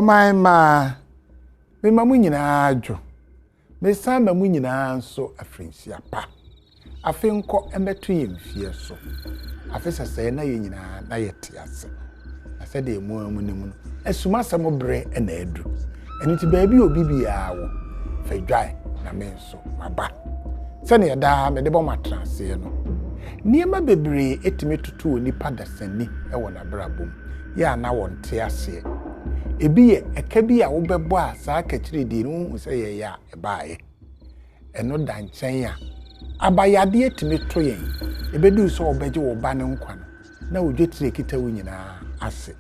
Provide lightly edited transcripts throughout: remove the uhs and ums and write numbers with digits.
my ma, me mamunyina adwo. Me san mamunyina nso afrinsia pa. Afi nkọ emetu yemfie so. Afi sese na ye nyina na yete ase. Ase de emu amunimu no. Esuma samo bre na edu. Eni ti baabi obi bia wo. Fedwai na me nso maba. Se ne da me de bo matrase no. Niema bebre etime tutu onipa dasani ewo na brabom. Ya na wonte ase. Ebi ye eka bi a wo bebo a saa kachiri di no hu se ye ya ebaaye. Eno da nchen a abayade etime to yen. Ebedu so obeje wo ba ne nkwa no. Na odwetire kita wo nyina ase.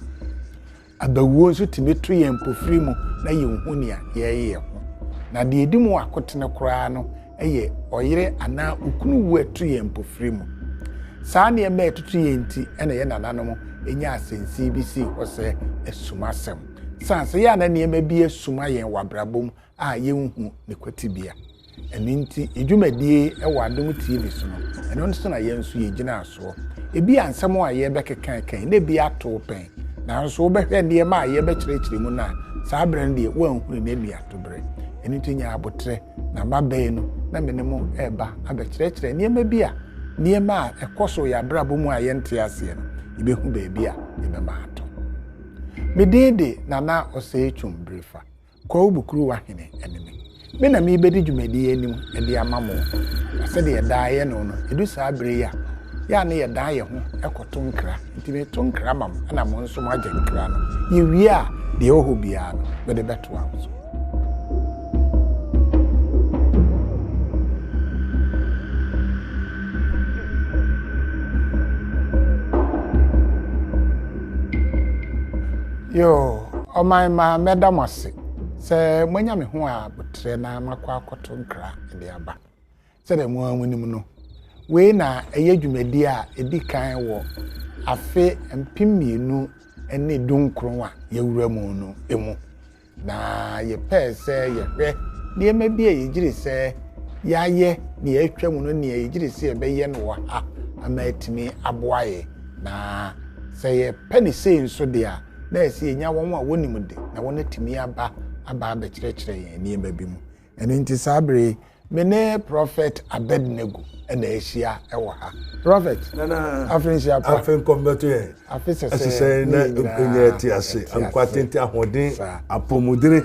Abawo nso time to yen pofiri mu na ye hu ne a ye ho. Na de edimu akotene koraa no eye oyire ana ukunu wu etu yen pofiri mu. Saa ne eme etutu yen ti ene ye nananom enya asensi bi si hose esumasem. Sanse ya na ne eme bi esuma yen wabrabom a ye hu ne kwatibia. Eni nti edwumadie ewa adom TV so no. Eno nso na ye nso ye gina aso. Ebi ansem a ye bekekan kan na bi ato pen. Na nso obehwe ne ma ye bekyerechire mu na saa brand de wanhuru ne nua to bre. Eni nti nya abotre na mabe no na menemo eba abekyerechire ne ma bi a ne ma ekoso ya brabom a ye nte ase no. Ibehu baabi a ibema ato. Medede nana osechum brifa. Kwa ubukuru wahene eneme. Me na me bedi dwumadi anim ede amamo. Ase de da ye no no. Edu saa bre ya na ye da ye ho ekoto nkra. Nti me to nkra mam na mo nso ma agye nkra no. Ye wi a de oho bia no. Be de beto am so. Yo, o my ma medamase. Se mwanya me ho a botre na makwa akoto nkra de aba. Se de mo amunim no. We na eye dwumadi a edi kan wo afe mpimienu ene dunkron a yewura mu no emu. Na ye pese ye hwe ne ma bi a yegire se yaye ne atwa mu no ne yegire se ye beye no wa ha ama etimi aboaye na se ye peni se nso de a na esi enya won a wonim de na won atimi aba abekyerechire yen ne ma bi mu eno nti sabre mene prophet Abednego ena ehia ewo ha prophet nana afrinsia pa afen kombeto ye afisese na enye ti ase ankwatente ahoden apomudire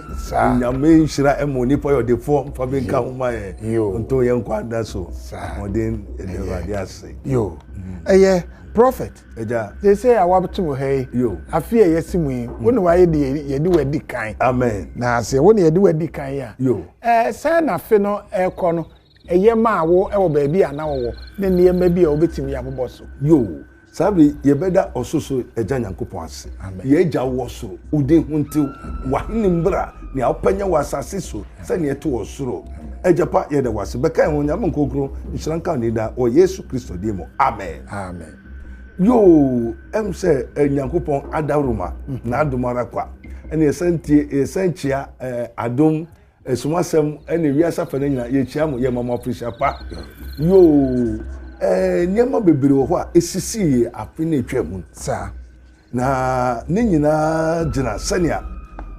nyame nhira emoni po yodefo mfa benka homa ye nto ye nkwada so ahoden edewade ase yo eye prophet eja they say awabtu hey yo afie yesimu yi woni wa yedi wadi kan amen na ase woni yedi wadi kan ya yo say na fe no ekọ no eye ma wo ewo ba bi ana wo ne ne ma bi a obetimi ya bobo so yo sabi ye beda ososo eja nyankopon ase ye eja wo so uden hunti wahene mbra ne opanya wasase so se ne eto wo soro eja pa ye de wase beka ho nyam nkokro nshranka ne da o Yesu Kristo dimo amen amen yo say nyankopon adaruma na adomara kwa ene esantia adom esumasem ene wiasa fane nyina ye chia mo ye mama official pa yo nyama bebere wo ho a esisi afi na etwamu sa na ne nyina gina sania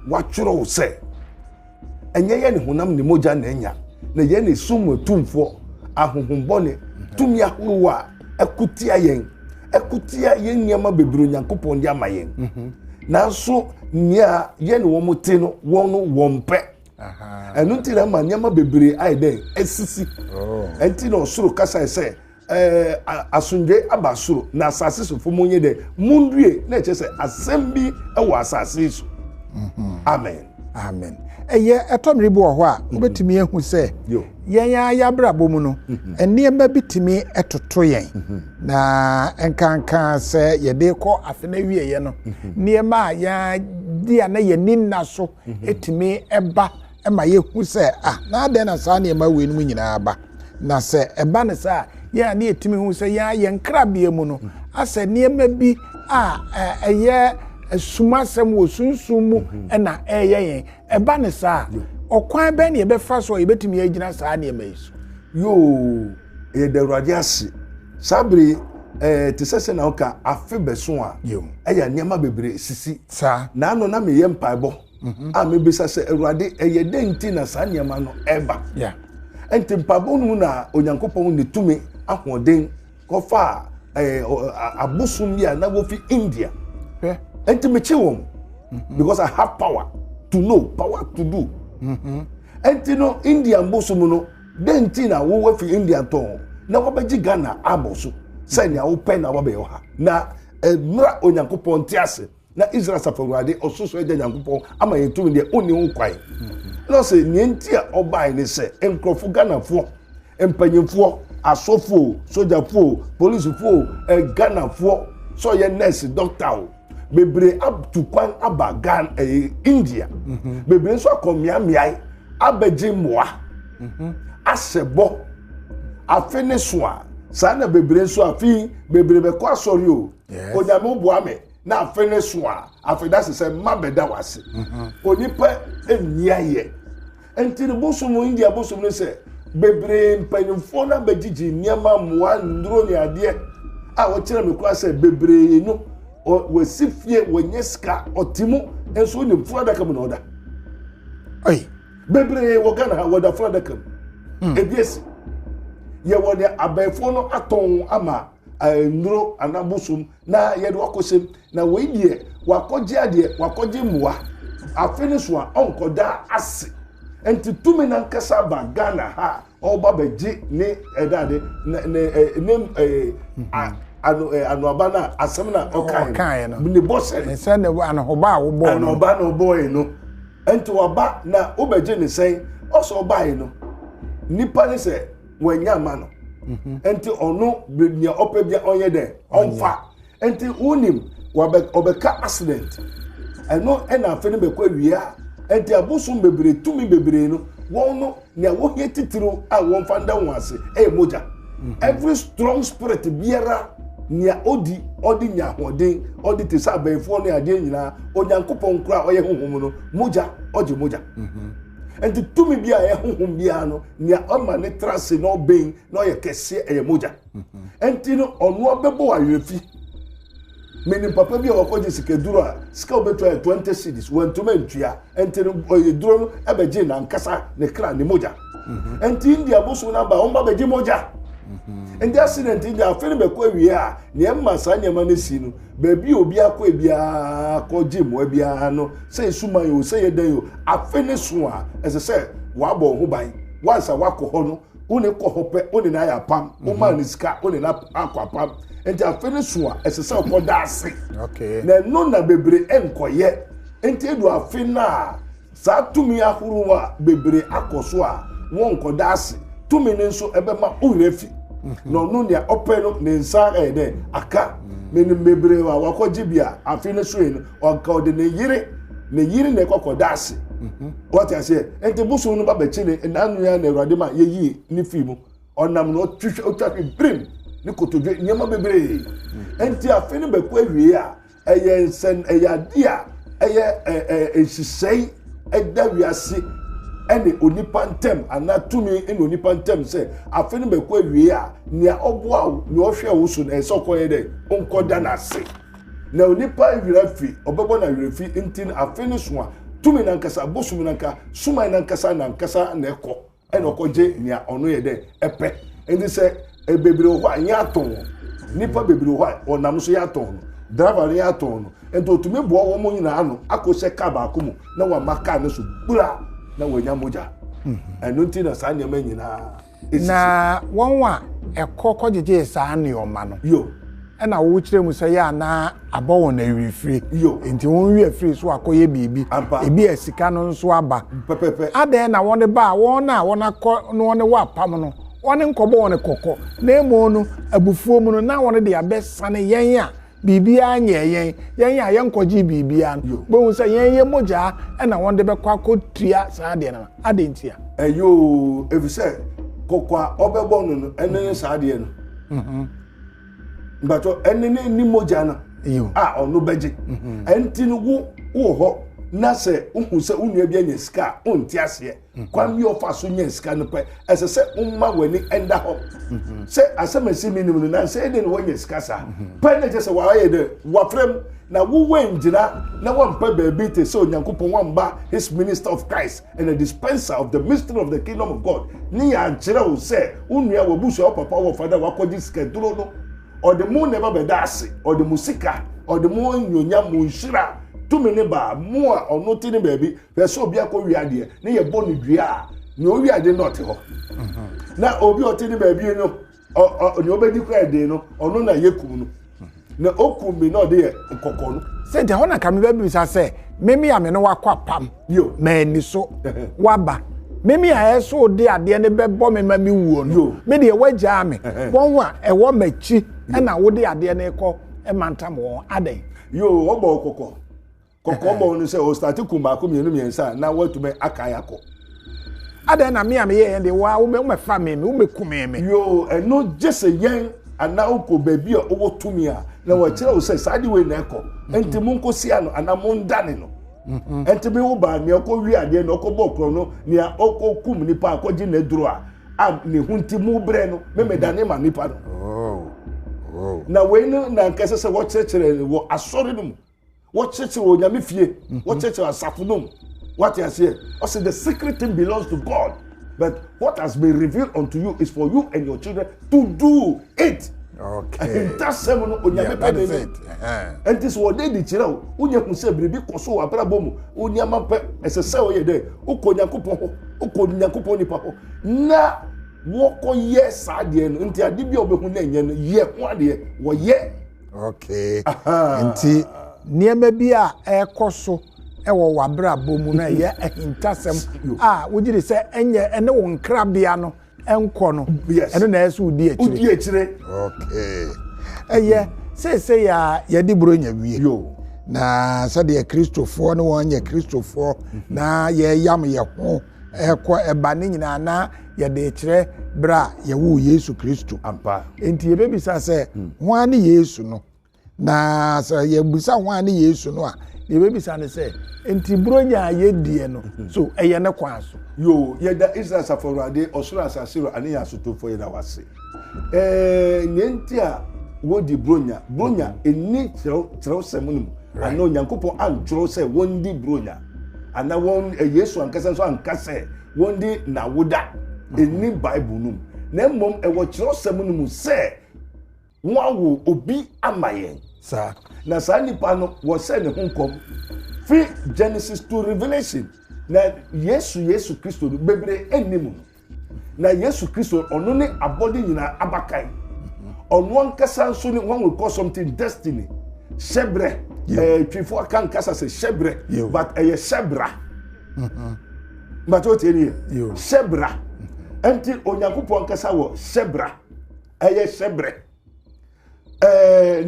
watworo wo se enye ye ne honam ne moja na enya na ye ne sumu tumfo ahohombone tumia howa ekutia yen nyama bebere nyankopon dia mayen nanso nya ye ne wo mote no won no wompe enu ntira ma nyama bebere aiden esisi enti no soro kasa ese asunje abasuro na asase so fomonye de mundue na eche se asembi ewo asase so amen amen eye etomribu ho a obetimi ehu se yen ya brabo mu no ene ma bitimi etoto yen na enkanka se yede ko afena wieye no ne ma ya dia na yeninna so etimi eba ema yehu se na ade na sa ne ma we no nyina aba na se eba ne sa ya na etimi hu se ya yenkrabie mu no ase ne ma bi eye sumasem wo sunsumu na yen eba ne sa okwan be ne be fa so yebetimi agina sa ne ma yiso yo e de Awurade ase sabre te sese na oka afe beso a eya niam bebre sisi sa na no na me ye mpaebo a mebisa se Awurade eye denti na saa niema no eba yeah enti mpabonu na onyankopon ne tumi ahoden kofa abusum bia na go fi India enti meche wom because I have power to know, power to do enti no India mbusum no denti na wo fi India ton na wo beji Ghana abosu senya wo pen na wo be yo ha na mra onyankopon tiase na Israel safawade ososo eja nyankopon ama yetumi de oni ho kwai no se nienti a obai ne se enkrofo Ganafo empanyimfo asofo sojafo policefo Ganafo so ye nurse doctor bebre up to kwan aba Ghana India bebre so akomia miai abeji moa asebo afene soa sana bebre so afi bebre be kwa sori o onyame boa me na afene soa afeda se mabeda wase onipa eniaye entini bosomo India bosomo se bebre mpanyimfo na begigi niama moa ndro ni ade a wo kire me kwa se bebre no wasifie wonyeska otimo enso ni fu adaka mo na oda bebre wo Ghana wo da fu adaka ebiesi ye wo de abaifo no aton ama ndro anabusum na ye de wakosem na we die wakoje ade wakoje muwa afene so a onkoda ase enti tumi na nkasa ba Ghana ha oba beji ni edade ne anu abana asemna okai ni bosse se ne anoba wo bo no anoba no boy no enti waba na obeje ni sen oso bai no nipa ni se wanya ma no enti ono nya opebia onye de onfa enti unim obeka accident eno ena afeni bekwa wia enti abusum bebre tumi bebre no won no nya wo hie titiro a won fanda wase moja every strong spirit biara nya odi nya hoden odi te sa bayfo no ade nyina onyankopon kura oye honhom no moja oje moja enti tumi bia ye honhom bia no nya ama ne trase no ben no ye kese moja enti no ono obebo ayefi meni papa bia wakoje sikeduro a sika obeto 20 cedis wantuma ntua enti no oyeduro abeje na nkasa ne kra ne moja enti India boso na ba omba beje moja enti accident India afeni bekwa wie a ne emma sa nyama ne si no baby obi akwa bia koje mo bia no say suma yo say yedan yo afeni so a ese say wa bo ho ban once wakọ no one kọ hope one na ya pam o ma ni sika one na akwa pam enti afeni so a ese say okọ da ase okay na no na bebre enkoye enti edu afena sa tumi ahuru a bebre akoso a won kọ da ase tumi ne nso ebema urefi no no dia openo ne nsa de aka meni bebre wa wakoji bia afini so yin onka ode ne yiri ne kokoda ase what I say enti busu no ba bechile na anu ya na Awurade ma yeyi ni fimu onam no twhwe otwafi brim ni kotodwe nyama bebre enti afini bekwa wie a eye nsen eya dia eye esisei eda wiase ene onipa ntem anatumi ene onipa ntem se afeni bekwa wie a nia oboa ni ohwe wo so na esokoye de onkoda na se na onipa wirafi obebo na wirafi ntin afeni so a tumi na nkasa bosumi na nka suma na nkasa na eko ene okoje nia ono ye de epe enti se bebre ho anya aton nipa bebre ho onam so ya aton driver ya aton enti otumi bo wo mo nyina ano akose ka ba akumu na wa maka ne so bura na wanya moja eno ntina sa nyama nyina na wonwa ekokojeje sa neoma no yo na wo kire mu say ya na abawo na wifiri yo enti won wi afiri so akoye bibi ebi asika no nso aba pepepe ade na won ba won na won akọ no won wa pam no won nkobo won kokọ na emo no abufuo mu no na won de abesane yen a bibia anye yen a yen koji bibia no bo say yen moja na won de bekwa kotua sa de na ade ntia eyo efise kokwa obebo no ene sa de no mbato ene ni moja na yo ono beje enti no wo ho na se uhu se unu bia nya sika onti ase kwan bi ofa so nya sika no pe ese se umma wani enda ho se asemasi minimum na se de no nya sika sa pe na je se wa ye de wa frem na wo wenjina na wampa baby te so Nyankopon wamba his minister of Christ and a dispenser of the mystery of the kingdom of God ni ya nkyere wo se unua wo busu o papa wo fada wakoji sika duro no or the moon never be dase or the musika or the moon nyonya mu nhira tumi ne ba mu a ono ti ne baby fe so obi akọ wiade ne ye bọ ne dua ne o wiade not ho na obi o ti ne baby no ne obedi kwa de no ono na yekum no na okumi no de kokko no sente ho na kame ba bi sa se memi ame no wakwa pam yo mani so waba memi a eso de ade ne bebo me ma mi wuo no me de wagya ame won a ewo machi na wo de ade ne kọ e mantam won aden yo obo kokko mo no se o start kuma ko mienu miensa na watume akan yakọ aden na me ame ye de wa wo me fa me wo me kume me yo eno jese yen ana uko baby a owo tumi a na wa kire o se sadi we na ekọ enti mu nkosi ano ana mu ndane no enti me wo ba ne ekọ wi ade na okọ bokro no ne okọ kum nipa akọji na duro a ne hunti mu bre no me dane ma nipa no na we no na nkese se wo kire wo asori no wo kire wo nyame fie wo kire asafo no what you say o say the secret thing belongs to God. But what has been revealed unto you is for you and your children to do it. Okay. And that's seven onyame pe. And this what they did chira unya kun se biribi koso wa brabo mu unyama pe esese o ye de ukonyankopon ho ukonyankopon ni pa ho na woko ye sade no nti ade bi obehu na enye no ye ho ade wo ye. Okay. Nti niema bi a ekoso ewo wabra bomu na ye ahintasem wogire se enye ene wo nkrabia no enko no eno na eso udi echire okay eye se ya di bronya wie yo na se de Kristofo no wonye Kristofo na ye yam ye ho eko eba ne nyina na ye de echire bra ye wo Yesu Kristo ampa enti ye bebisa se ho ani Yesu no na se ye busa ho ani Yesu no a ye bebisa ne se enti bronya ye die no so eye ne kwa so yo ye da Israel saforade osura asasiro ani ya sotofo ye da wase nyenti a wodi bronya eni chero semunum ana Onyankopon antro se wondi bronya ana won Yesu ankasa so ankasa wondi na woda eni Bible num na mom ewo chero semunum se wawo obi amayen sa na sa nipa no wo se ne honkom free Genesis to Revelation na Yesu Kristo bebre enimu na Yesu Kristo ono ne abodi nyina abakai ono ankasa nso ne one will call something destiny shebre twifo kan kasa se shebre but shebra but what eri shebra enti Onyankopon ankasa wo shebra shebre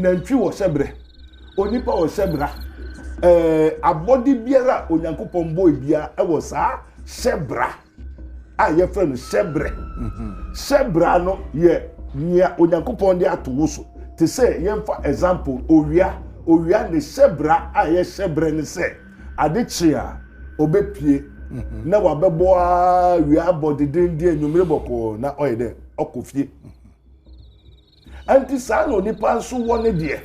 na ntwi wo shebre onipa wo shebra abodi biara Onyankopon boy bia ewo sa shebra ye friend shebre shebra no ye nia Onyankopon de atowo so te say ye for example owia ne shebra ye shebre ne se adechia obepie na wabebo wia body dendi enumre boko na oyede okofie anti sa no nipa nso wone de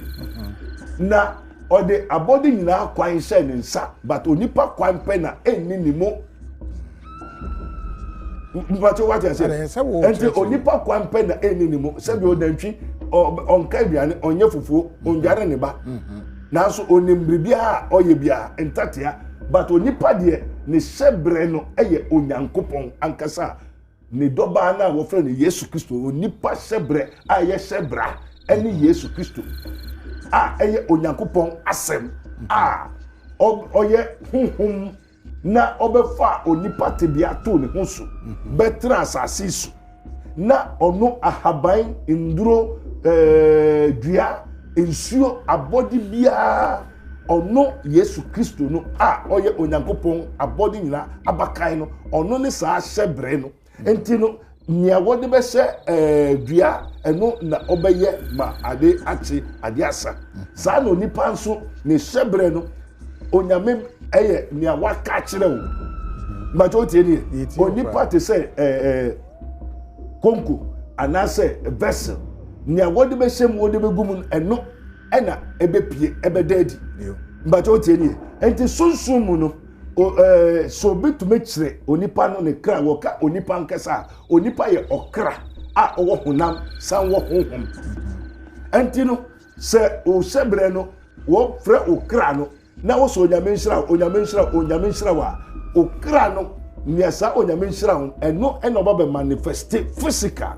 na ode abodi nyina kwan hye ne nsa but onipa kwan pe na enni ni mo mpacho what you say enti onipa kwan pe na enni ni mo se bi odantwi onka biane onye fufuo onjare ne ba na so onimbribia oye bia entatia but onipa de ne shebre no eye Onyankopon ankasa ne doba na wo fre ne Yesu Kristo onipa shebre aye shebra eni Yesu Kristo eye Onyankopon asem oye hunhum na obefa onipa tebia to ne hoso betra asase su na ono ahaban nduro dua ensuo abodi bia ono Yesu Kristo no oye Onyankopon abodi nyina abakai no ono ne sa shebre no enti no nia wode be hye dua eno na obeye ma ade achi ade asa sa no nipa nso ne shebre no onyame eye nia waka kire wo but o tie ni onipa te say konko anase vessel nia wode be shem wode be gum eno ena ebepie ebedadi but o tie ni enti sunsun mu no so bitumi kire onipa no ne kra wo ka onipa nkesa onipa ye okra a owo honam san wo honhom enti no se o sebre no wo frɛ okra no na wo so onyame nhyira wa okra no niasa onyame nhyira ho eno ena oba be manifest physical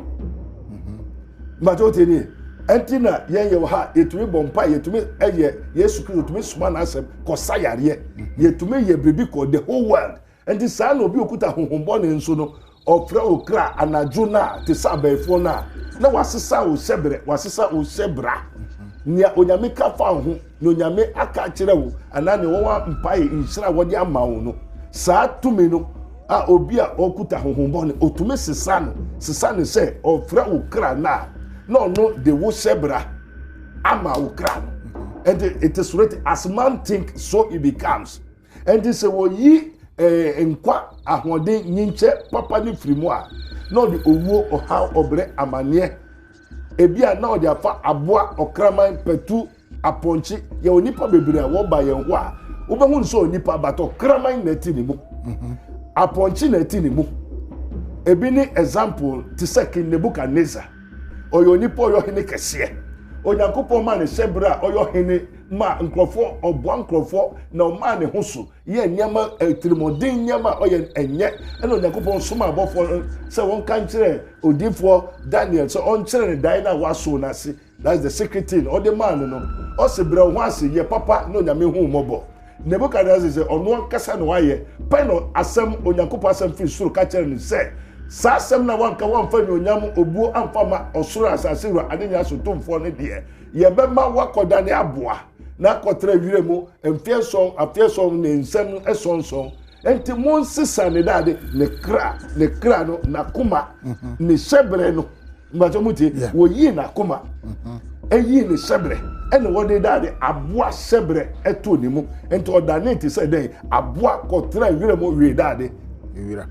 but o tie ni enti na ye ha yetumi bompa yetumi eye Yesu Kristo tumi suma na asem kosa yare yetumi ye bribi ko the whole world enti sa na obi okuta honhombo ne nso no ofra okra anajo na te sabefo na wasesa o sebra nia onyame ka fa ho na onyame aka kire wo anane wo wa mpae nhyira wode ama wo no sa tumi no a obi a okuta honhombo ne otumi sesa ne se ofra okra na no the wo sebra ama okra and it is written as man think so it becomes and this wo yi enkwa ahode nyinche papa ni firimu a no the owuo oha obre amane ebia na odi afa aboa okraman petu aponchi ye onipa bebre a wo ba ye ho a wo be hu so onipa bato okraman na ti ni mu aponchi na ti ni mu ebi ni example ti second Nebuchadnezzar oyo nipa oyo hene kese onyankopon ma ne sebra oyo hene ma nkrofo obo nkrofo na o ma ne hoso ye nyama trimodin nyama oye enye ena onyankopon soma abofo se won kan kire odifo Daniel so on kire ne dai na waso na se that's the secret thing o de man no o se bra ho ase ye papa no nyame hu mobo Nebuchadnezzar se ono kasa no waye peno asem onyankopon asem fi suru ka kire ne se sasem na wanka wanfa ni onyam obuo amfama osoro asase ru adenya sotomfo ne de ye be ma wakoda ne aboa na kotra wire mu emfieson afieson ne nsem esonson enti mon sisa ne dade ne kra no na kuma ne sebre no mbato muti wo yi na kuma eyi ne sebre ene wode dade aboa sebre eto ni mu enti odane ti se den aboa kotra wire mu wi dade wira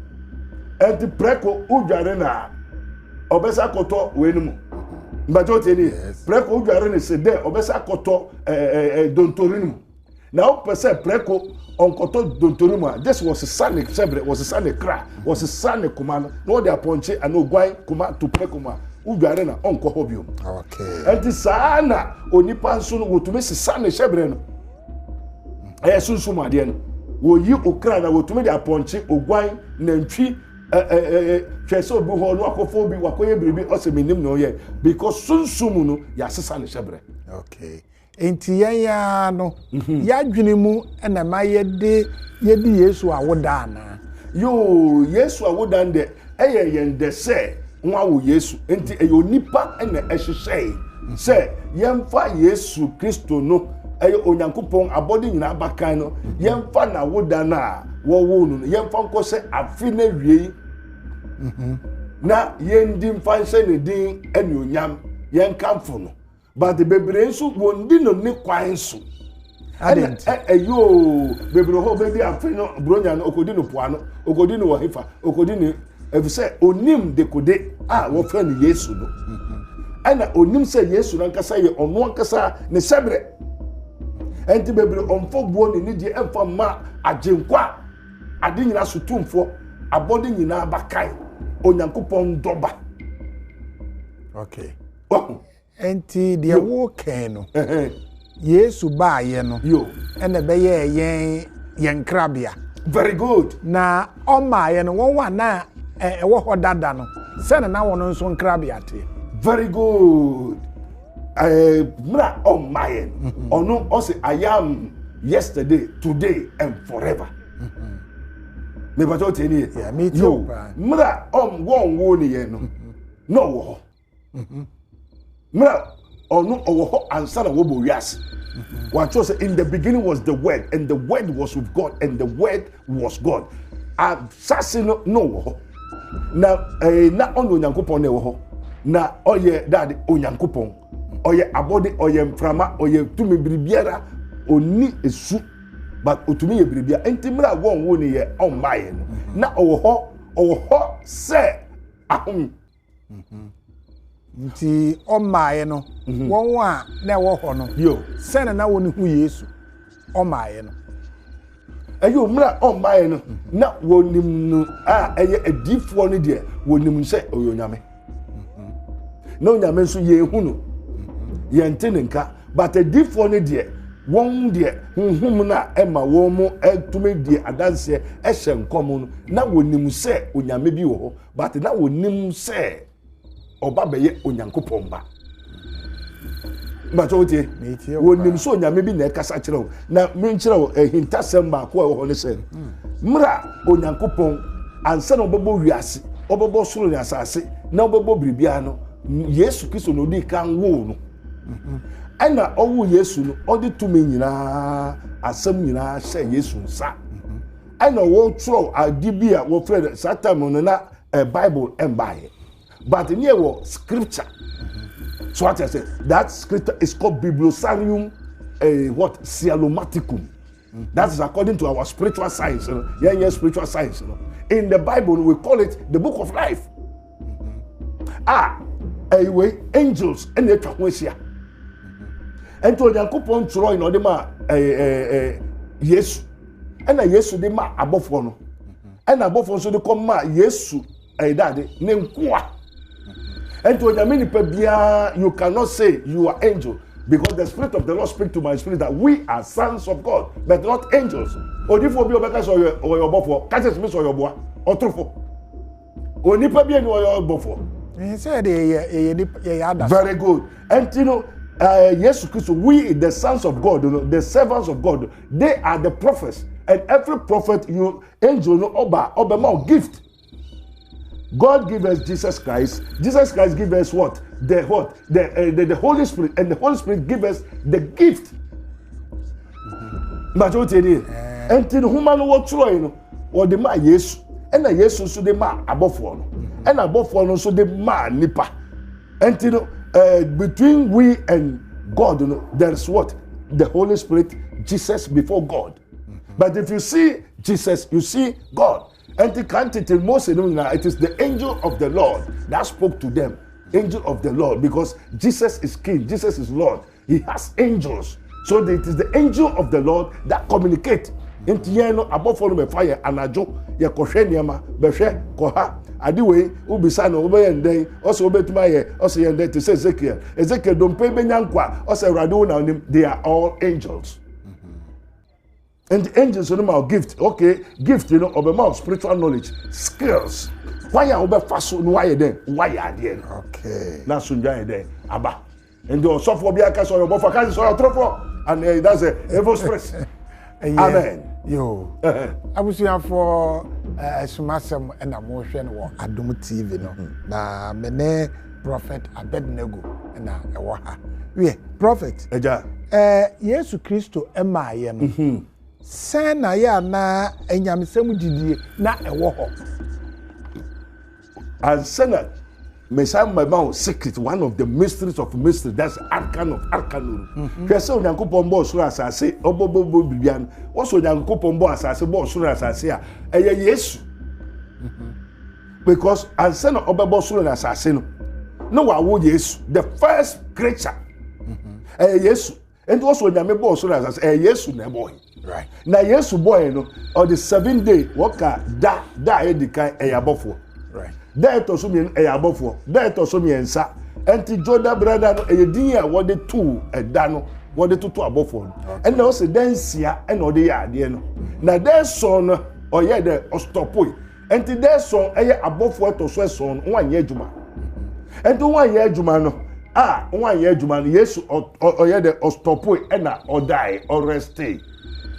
enti preko udware na obesa koto wenum mbajo teni preko udware ne se de obesa koto dontorinum na opese preko onkoto dontorinum this was a sonic sebre was a sonic cra was a sonic command no de aponche and ogwan kuma to preko ma udware na onko hobium okay enti sana onipa nso no wotumi se sonic sebre no sunsumu ade no wo yi okra na wotumi de aponche ogwan na ntwi twese obi ho no akofo bi wakoye biribi oseminim no ye because sunsumu no ya sesa ne shebre okay enti ya no ya dwene mu na ma yedi Yesu awoda ana yo Yesu awoda nde eye yende se nwa wo Yesu enti eyonipa na ehhehye se yemfa Yesu Kristo no eye onyankopon abode nyina abakan no yemfa na woda na wo no yemfa nko se afi na wie na yendi mfanse ne din ene onyam yenkamfo no but bebre nso wondi no ne kwan so eyo bebre ho be di afi no bronya no okodi no poano okodi no wahifa okodi ni efise onim de kode wo fa ni Yesu no ana onim se Yesu na nkasa ye ono nkasa ne sebre enti bebre onfo buo ni die emfa ma agenkwa ade nyina sotumfo abode nyina abakai onyankopon doba okay enti de wo kan no Yesu ba ye no yo ene be yen krabia very good na oma ye no won wa na wo hodada no se na won nso krabia te very good mra oma ye ono o say I am yesterday today and forever me bato teni yeah me too mra won wo ni ye no no wo mra ono owo ho answer wo bo wiase what was in the beginning was the word and the word was with God and the word was God assassin no wo na na ono onyankopon na wo ho na oye dad onyankopon oye abode oye mframa oye tumi biribiara oni esu but otumi ye biribia enti mra won wo ne ye on baye no na owo ho se ahom nti ọmaaye no wọn a na ẹwọ hɔ no yo sɛn na wɔn hu Yesu ọmaaye no ayo mra on baye no na wonim no a eye adifoɔ no de wonim sɛ oyo nyame na onyame nso ye hu no ye ntene nka but adifoɔ no de wɔn de honhom na ɛma wɔn mo ɛtumi de adanse ɛhyɛ nkɔm no na wonim sɛ onyame bi wɔ hɔ but na wonim sɛ ọba bẹyẹ onyankopɔn ba mbacho tie wonim so onyame bi na ɛkasa kyerɛ wo na menkyerɛ wo hintasɛm baako a ɛwɔ hɔ ne sɛ mra onyankopɔn ansa na ɔbɛbɔ wiase ɔbɛbɔ soro ne asase na ɔbɛbɔ biribia no Yesu Kristo no di kan wo no ɛna ɔwo Yesu no ɔde tumi nyinaa asɛm nyinaa hyɛ Yesu nsa ɛna wɔtwerɛ ade bi a wɔfrɛ Satan no na Bible ɛmbaeɛ. But near what scripture, so what I say, that scripture is called Bibliosarium, what Sialomaticum. That is according to our spiritual science. Yeah, spiritual science. In the Bible, we call it the book of life. Anyway, angels and the Trahuesia. And to Yankupon Troy in Odema, yes, and a yes to the ma above one, and above one so the comma yes, a daddy named Kwa. And to you cannot say you are angel because the Spirit of the Lord speaks to my spirit that we are sons of God, but not angels. Or if you be obekas or your bofo, catch us miss or your boy or trufo. Or nipa be or your bofo. He said, very good. And you know, Jesus Christ, we the sons of God, you know, the servants of God, they are the prophets, and every prophet, you angel, no oba gift. God give us Jesus Christ. Jesus Christ give us what? The Holy Spirit, and the Holy Spirit give us the gift. But what it is, and to the human what trying or the ma yes, and the yes so the ma above one, and above one so the ma nipa, and you know between we and God, you know, there is what? The Holy Spirit, Jesus before God. But if you see Jesus, you see God. And it is the angel of the Lord that spoke to them. Angel of the Lord, because Jesus is King, Jesus is Lord. He has angels. So it is the angel of the Lord that communicate. Into yeno above all me fire anajo ye kohwe niama behwe koha adiwe ubisa no obe yenden also obetuma ye also yenden to say Ezekiel don't pay benyankwa also radu na nim. They are all angels. And the angels are no gift. Okay, gift, you know, of a more spiritual knowledge, skills. Why are we fast? Why then? Why are they? Okay. Now soon there, Abba. And the sophobia cast or your buffer or your trophy, and that's a evil stress. Amen. Yo, I was here for Sumasem and a motion or Adum TV. No, na mene prophet Abednego and a waha. We prophet. Yesu Christo Emma yem. Sen na ya na enyamsem didie na ewo ho. And Senate, Messiah my secret, one of the mysteries of mysteries, that's arcan of arcanum. Kese onyankopon bo sura asase, obobo bibian. What's onyankopon bo asase bo sura asase a eye Yesu. Because and Senate obobo sura asase no wa wo Yesu, the first creature. Yesu. And also onyame bo sura asase Yesu na boy. Right. Na Yesu boy no on the 7th day waka da edikan eyabofo. Right. Da to so me eyabofo. Da to so me ensa. Enti Joda brother no eyedin a wo de two eda no wo de tutu abofo. And na o se dansia and o de ya ade no. Na da so no oye de ostopoi. Enti da so eye abofo to so so no wanye adwuma. Enti wanye adwuma no wanye adwuma no Yesu oye de ostopoi and na o die or rest.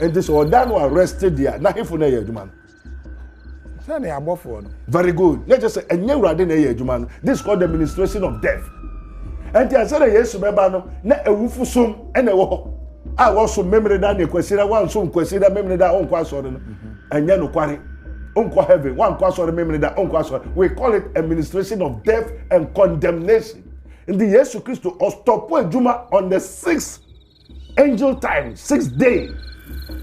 And this Odano arrested there. Now, if you know, very good. Let's just say, and you are the this is called the administration of death. And I said, yes, remember, na a wufusum and a walk. I was some memory that you consider one soon consider memory that on question and then quarry. Uncle heaven, one question memory that on question. We call it administration of death and condemnation. In the Jesus Christ to stop Juma on the 6th angel time, 6th day.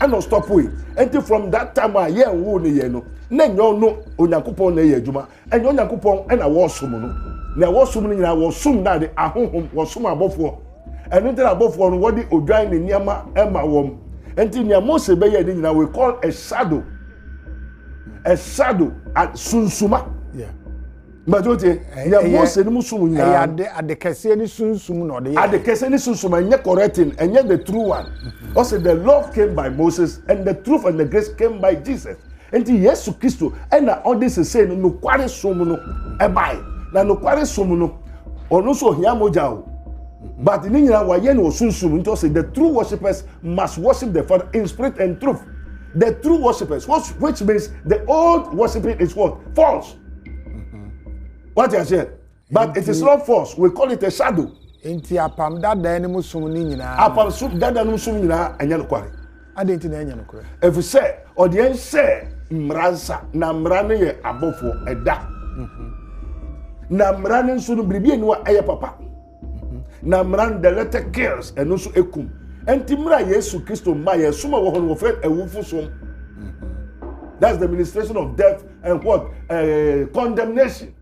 and no stop we until from that time a year wo ne ye no na nyo no onyankopon na ye adwuma enyo onyankopon e na wo som no na wo som no nyina wo som na de ahohom wo som abofo eno tira abofo no wodi odwan ne niama e ma wom until nya Mose be ye ni nyina we call a shadow at sunsuma Majote ya Mose ni musum nya ade kese ni sunsum no de ade kese ni sunsum enye correcting enye the true one also the love came by Moses and the truth and the grace came by Jesus enti Yesu Kristo and all this is saying no kware som no e bai na no kware som no ono so hia moja o but ni nyina wa ye no sunsum nti say the true worshippers must worship the Father in spirit and truth the true worshippers which means the old worshiping is what false. What you say? But it is not false. We call it a shadow. Enti apam dada ni musum ni nyina. Apam su dada ni musum nyina enya no kware. Ade enti na enya no kware. If say audience say mransa na mrane ye abofo eda. Na mrane nso no bribi eni wa eye papa. Na mran the letter kills eno so ekum. Enti mra Yesu Kristo ma ye suma wo hono wo friend ewufu som. That's the ministration of death and what? Condemnation.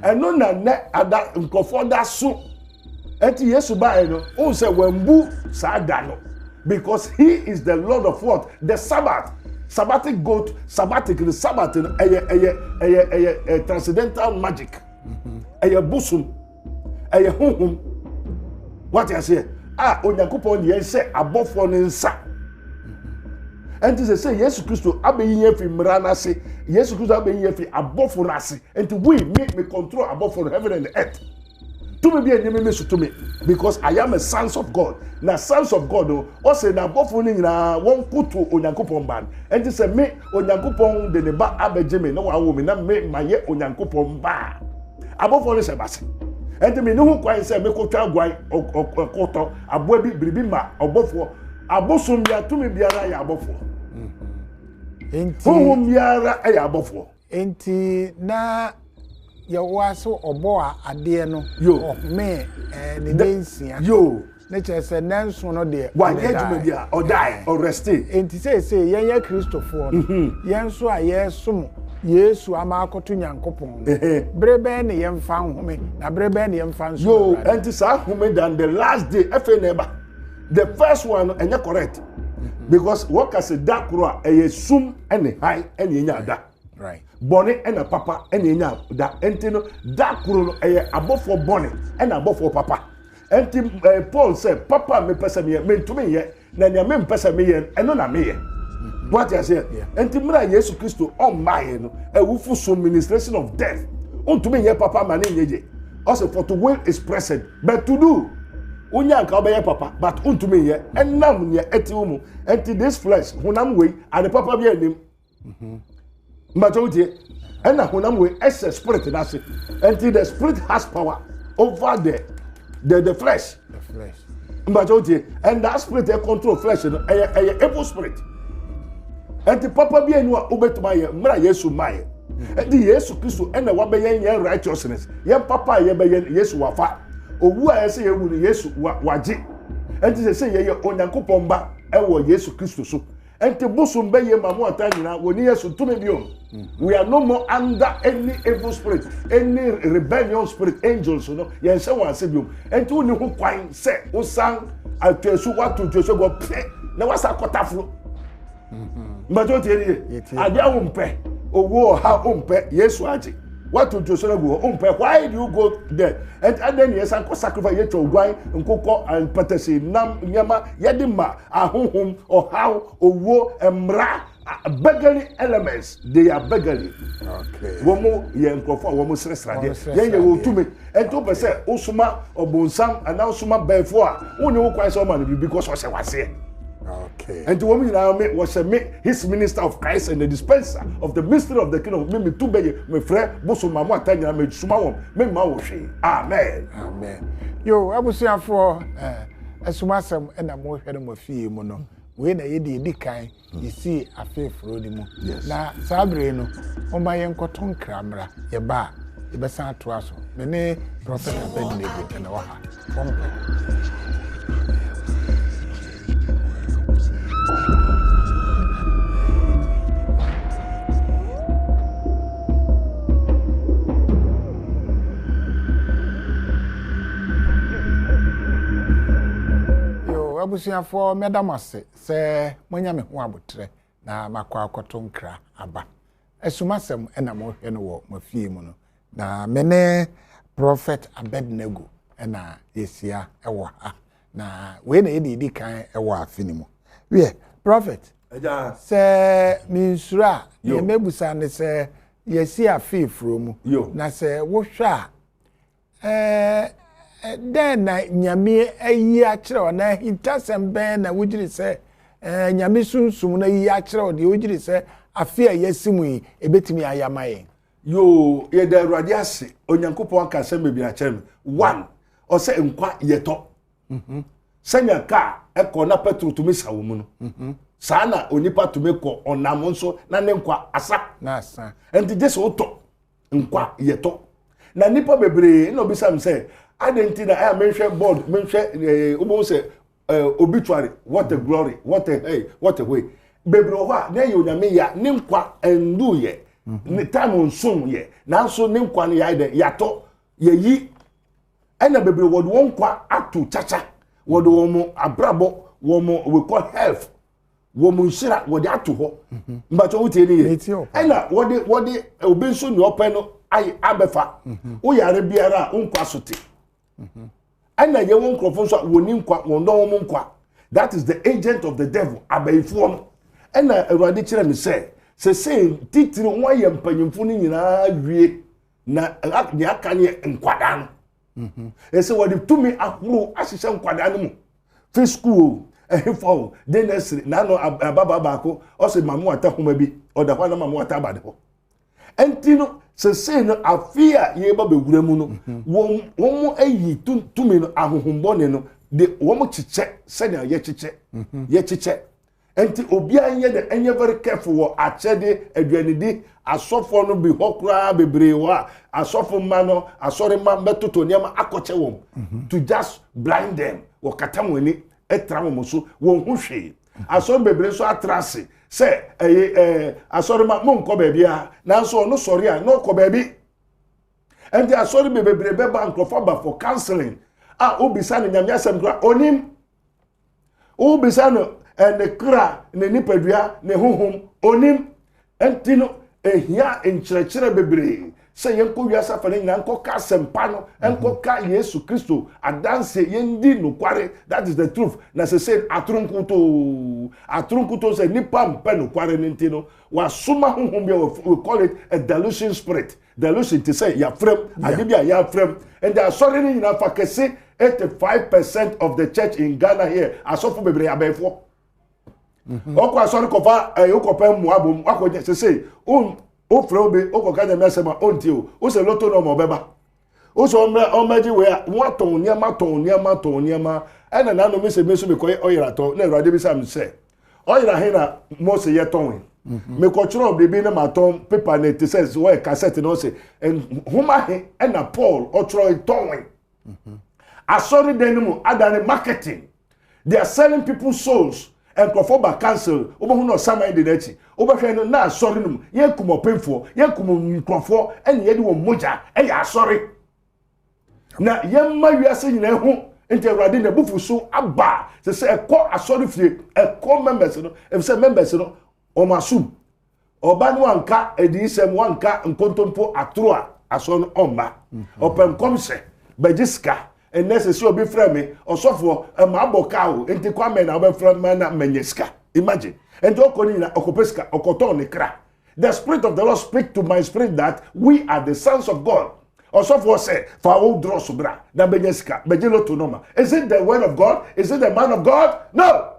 And no na ada nkofo da so enti Yesu ba no o say wambu sa da no because he is the Lord of what? The Sabbatic goat, Sabbatic the Sabbath a transcendental magic. Busum honhom. What you say? Onyankopon ye say abofo ne nsa. And this say Yesu Kristo abeyi fi mrana se Yesu Kristo abeyi fi abofo rase and we make me control abofo heaven and earth to me be enemy me so to me because I am a sons of God na sons of God o say na abofo ni nyina won kutu onyankopon ban and this say me onyankopon de ne ba abeje me na wa wo me na me maye onyankopon ba abofo ni se base and me no kwan say me kotwa agwan okoto abo bi biribi ma obofo abosom ya to me biara ya abofo enti biara ya abofo enti na ya waso obo a ade no me ne densia ne chese nanso no de wa yeduma dia or die or rest enti say yen Kristofo no yen so a yesom Yesu amakoto nyankopon brebe ne yen fa nhome na brebe ne yen fa nso enti sa home than the last day efe neba the first one enye correct because what can say that kro a sum ene high ene nya da right bone ene papa ene nya da enti no that kro no abofo bone ene abofo papa enti Paul said papa me pesa me ntumi ye na nya me pesa me ye eno na me ye what you say enti mra Yesu Kristo on my no ewufu so ministration of death ntumi ye papa ma ne nyeje also for to will is present but to do unya nka obeye papa but untumi ye enam ye etiwumu enti this flesh hunam we and the papa be anim mbachotie ena hunam we as a spirit na se enti the spirit has power over the flesh mbachotie and that spirit control flesh no evil spirit enti papa be anu obetuma ye mra Yesu maye enti Yesu Kristo ena wa be yen righteousness ye papa ye be yen Yesu wafa owu a yese yewu ni Yesu waje enti se ye onyankopon ba ewo Yesu Kristo so enti busum be ye mamu atanyina woni Yesu tumi biom we are no more under any evil spirit any rebellion spirit angels no ye nse wan se biom enti woni ho kwan se usan atwesu watu twesu go pe na wasa kotafro mbajo tiye ade a wompe owo ha wompe Yesu aje what to do so go why do you go there and then yes and sacrifice your ogwan nkoko and patesi nam nyama yedima ahohom or how owo emra beggarly elements they are beggarly okay womo ye nkofo womo sresrade ye wo tumi and to be say osuma obonsam and osuma befo a woni wo kwai so man because o se wase okay and the woman was his minister of Christ and the dispenser of the mystery of the kingdom me to be me frère boso mamo atanya me suma won me ma wo hwe amen yo abusuafo esumasem na mo hwe no mo fie mu no we na ye di kan ye si afefro di mu na sabre no o ma ye nkoton kramra ye ba ye be san to aso me ne prophet Abednego na wa ha abusuafo medamase se monya me ho abotre na makwa akoto nkra aba esumasem na mo hwe no wo mafie mu no na mene prophet Abednego na yesia ewo ha na we na yedi kan ewo afini mu we prophet eja se minsura ye mebusa ne se yesia afifro mu na se wo hwa den na nyame ayi akire na hintasem ben na wugiri se nyame sunsum na yi akire de wugiri se afi a yesimu yi ebetimi ayamaye yo ye da Awurade ase onyankopon aka se mebi na kire one o se nkwa yeto senya ka eko na petro tumi sawo mu no sana onipa tumi ko onam nso na ne nkwa asa na asa enti je so to nkwa yeto na nipa bebre na obisam se identity na I menhwe board menhwe obo se obituary what a glory what a way bebre ho a na ye onyame ya ne nkwa endu ye ne time onsum ye na so ne nkwa ne ya de yato ye yi ena bebre wod won nkwa atu chacha wod won mo abrabo won mo we call health won mo shira wod atu ho mbacho wutie ne ye ena wod obi nso ne open no ai abefa wo yare biara nkwa sote ena ye won krofo so woni nkwa won do won nkwa that is the agent of the devil abaifo no ena Awurade kire me say titiri won ye mpanyimfo ni nyina wie na ne aka ne nkwada no ese wodi tumi ahuru asise nkwada no mu fi school ehifo de nursery na no ababa baako o se mamu atahoma bi o da kwa na mamu atabade ho entino se no afia ye ba begura mu no won ayi tumi no ahohombone no de won chiche se na ye chiche enti obia nye de enye very careful wo achede aduanidi asofo no bi hokra bebre wa asofo ma no asore ma betoto niam akoche wom to just blind them wo katamwani etra wom so won hu hwe asore bebre so atrase se asore ma monko bebia na so no sori a no ko bebi enti asore bebre be bankrofo ba for counseling obisa no nyamya sem kra onim obisa no ene kra ne nipadua ne honhom onim entino ehia enkyerɛkyerɛ bebre sɛ yenko wiasa fa ne nyina nko ka sempa no enko ka Yesu Kristo adanse yendi no kware that is the truth na se atrunkuto sɛ nipa mpa no kware ntino wa soma honhom bia we call it a delusion spirit delusion to say ya frem adibia ya frem and they are sorry ni nyina fa kese 85% of the church in Ghana here asofo bebre abefo okwa sorry kofa okopa mu abom akoje se o frobe okoka na mesema onti o se loto no mo beba o so omeji we waton niama ena na no me se meso me koy oyira to na Awurade bi sam se oyira he na mo se ye ton me ko chiro bebi na maton paper na it says we cassette no se huma he ena Paul o chiro ton asori denimu adane marketing they are selling people's souls and Kofoba cancel obohu no samai de nachi obahwe no na asori num ye kumo pemfo ye kumo nkrofo ene ye de wo moja e ya asori na ye ma wiase nyina hu enti Awurade na bufu so aba se ekọ asori fie ekọ members no if say members no o masum oba no anka edisem wanka nkontompo atro a aso no omba open komse bajiska and necessary obi frame osofo ma aboka o enti kwame na obi frame na menyeska imagine and okoni na okopeska okoton ne kra the spirit of the Lord speak to my spirit that we are the sons of God osofo say for all draw sobra na menyeska bejelo to normal is it the word of God is it the man of God no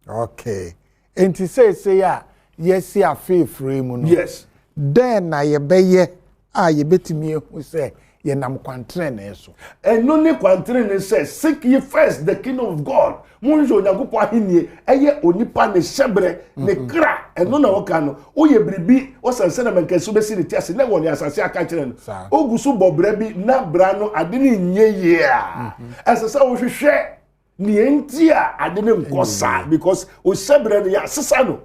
okay enti say ya yes ya faithful mu no yes then na ye beye ye betimi hu say ye nam kwantre na eso eno ni kwantre ne say seek ye first the kingdom of God munjo nyagopo ahenie eye onipa ne hyebre ne kra eno na woka no oye bribi wosanse na menkasu besi ne tiase na woni asase aka kire no ogusu bobra bi na bra no ade ne nye ye a esesa wo hwehwe ni entia ade ne nkosa because o sebre ya sesa no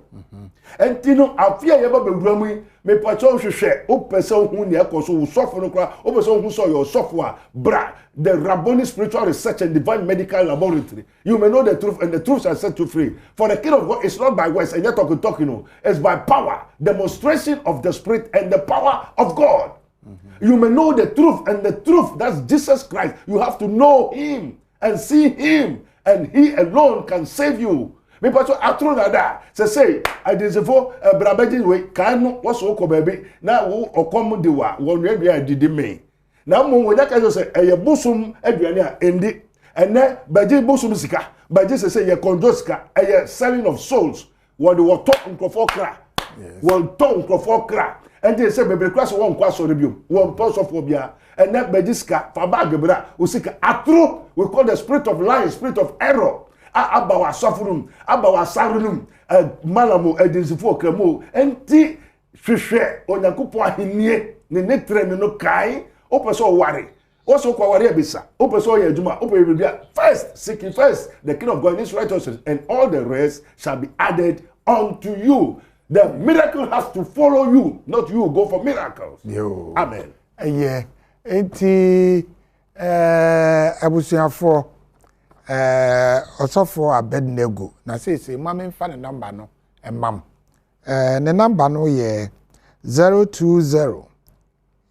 enti no afia ye ba bewura mu me pacho hwehwe o pese hu ne ekoso wo sofo no kra o pese hu so your sofo a bra the Rabboni Spiritual Research and Divine Medical Laboratory. You may know the truth, and the truth shall set you free. For the kingdom of God is not by words, and yet talking, you know, it's by power, demonstration of the Spirit and the power of God. You may know the truth, and the truth, that's Jesus Christ. You have to know Him and see Him, and He alone can save you. Me pacho atro na da say I desefo brabaji we kan no wo so ko baby na wo okom de wa wo nwa bia didi me na mo wo nyaka say eye busum aduane a endi ene baji busum sika baji say ye konjo sika eye selling of souls wo de wo to nkofo kra wo to nkofo kra and they say bebe kra so wo nkwa so rebium wo to so fo bia ene baji sika fa bag bra o sika atro we call the spirit of lying, spirit of error. Abawa suffering, abawa sarunum, malamu edinsifu kremo, enti hwehwe onyankopon ahenie ne netre no kai, opeso ware. Also kwa ware bisa, opeso ye adwuma, opebia first, seek first the kingdom of God and his righteousness, and all the rest shall be added unto you. The miracle has to follow you, not you go for miracles. Yo. Amen. Yeah. Enti abusuafo osofo Abednego na say mama mfa ne number no emam ne number no ye 020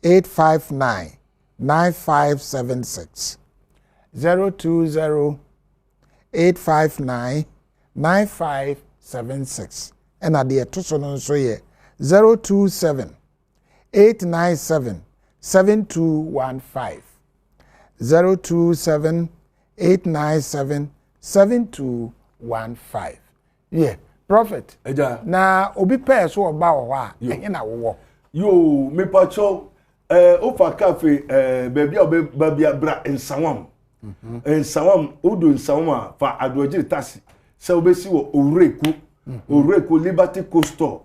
859 9576 020 859 9576 and at the etoso no so ye 027 897 7215 027 897-7215. Yeah, Prophet. Eja. Na obi pair so oba wo a ehe na wo. Yo, me pacho ofa cafe baby obe babia bra ensawam. Ensawam odo ensawam fa adwoji taxi. Se obesi wo Oreku Liberty Coastal.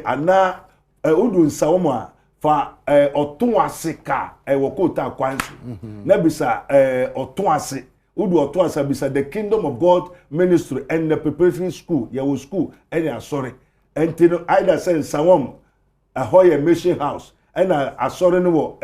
Ana odo ensawam fa otun asika wo kota kwansu na bisa otun ase udu otun ase bisa the Kingdom of God Ministry and the preparatory school your school any asori entino either say sawom ahoye mission house and asori no wo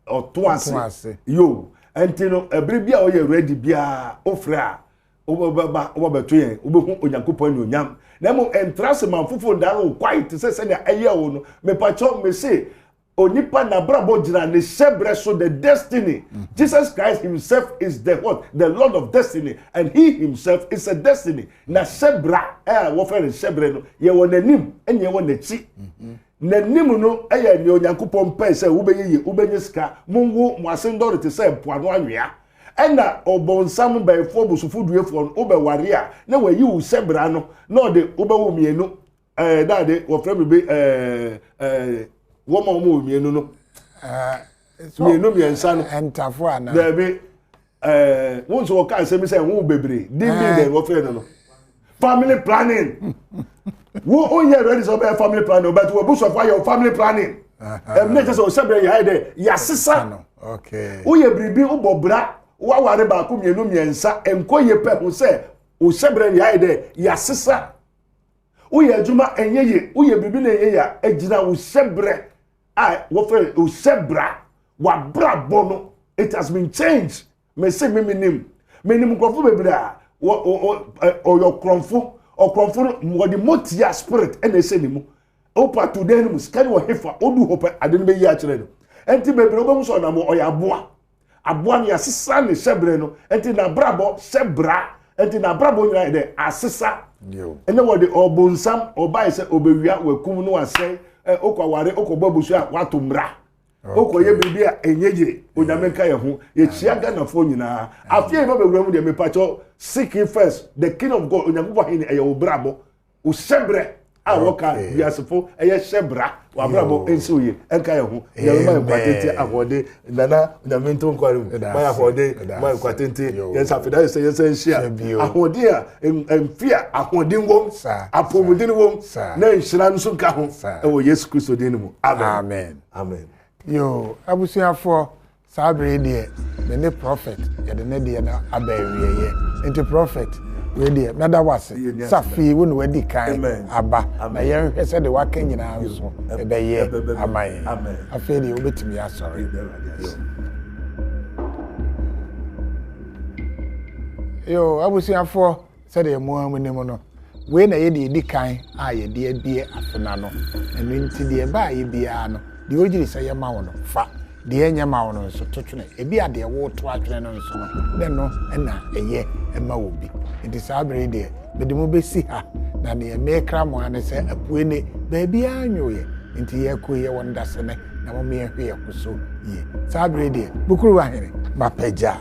otun ase yo entino ebrebia o ye ready bia ofra obabeto yen obehu onyankopon nyonyam na mo entrance man fufo ndaro quite say na eye wo no me pacho me say Onipa na brabo jira ne shebre so the destiny. Jesus Christ himself is the what? The Lord of destiny, and he himself is a destiny. Na shebra wo fe shebre no ye wo nanim enye wo nachi. Nanim no eye ne onyankopon pe se wo beye ubenye sika mungu mo asendore te se poano anwea. Ena obonsam ba efo busufu duefo no be ware a na wayi wo shebra no na de obewo mienu dade wo fe be woman mo mienu no mienu miensa no entafo ana there be won so ka say me say won bebre dimbi wo fe no family planning wo on here ready so be family planning but we bush of your family planning make just so sebre ya dey ya sisa no okay wo ye bribi wo bobra wa ware ba ko mienu miensa enkoye pe ho say o sebre ya dey ya sisa wo ye adwuma enyeye wo ye bribi na enye ya agina wo sebre what friend who sebra wa brabo no it has been changed me say me nim krofo bebra o your krofo o krofo mo the motia spirit and say nimu opa today nimu scan wo hefa odu hope ade no be yi a kire no enti bebra obem so na mo o ya aboa ne asesa ne sebre no enti na brabo sebra enti na brabo nyina de asesa yo ene wo de obonsam obai se obewia wakum no asai okwa ware okwa busu a watomra okwa ye bibi a enyeje onyamenka ye ho ye chia Ghana fo nyina afie ba bewura mu de me pacho seek first the king of God onyankopon hin eye obrabo o sebre a woka biasefo eye sebra wa brabo ensi oye enka ye ho ye ma kwatete ahode nana onyamento nkware ma ya hode ma kwatete yes afida say yes enhia ahode a emfia ahode ngom apomudin wom na nhira nso ka ho e wo Yesu Kristo din mu amen amen amen yo abusuafo Sabre de the prophet ya de ne de na abawiye into prophet we de na da wase safi wo no wadi kan aba na ye hwese de waka nyina nso ebeye amaye afi de obetimi asori yo abusiafo se de mo amunim no we na ye de di kan a ye de abie afena no enu nti de ba ye bia no de ogiri se ye ma wo no fa de enya ma wo no so totwene ebi ade wo to atwene no so no de no na eye ema wo bi nti sabre de be mo besi ha na ne me kra mo ane se apue ne ba bia anwoye nti ye ko ye wonda se ne na mo me hwe ye ko so ye sabre de bukuru wa here mapaja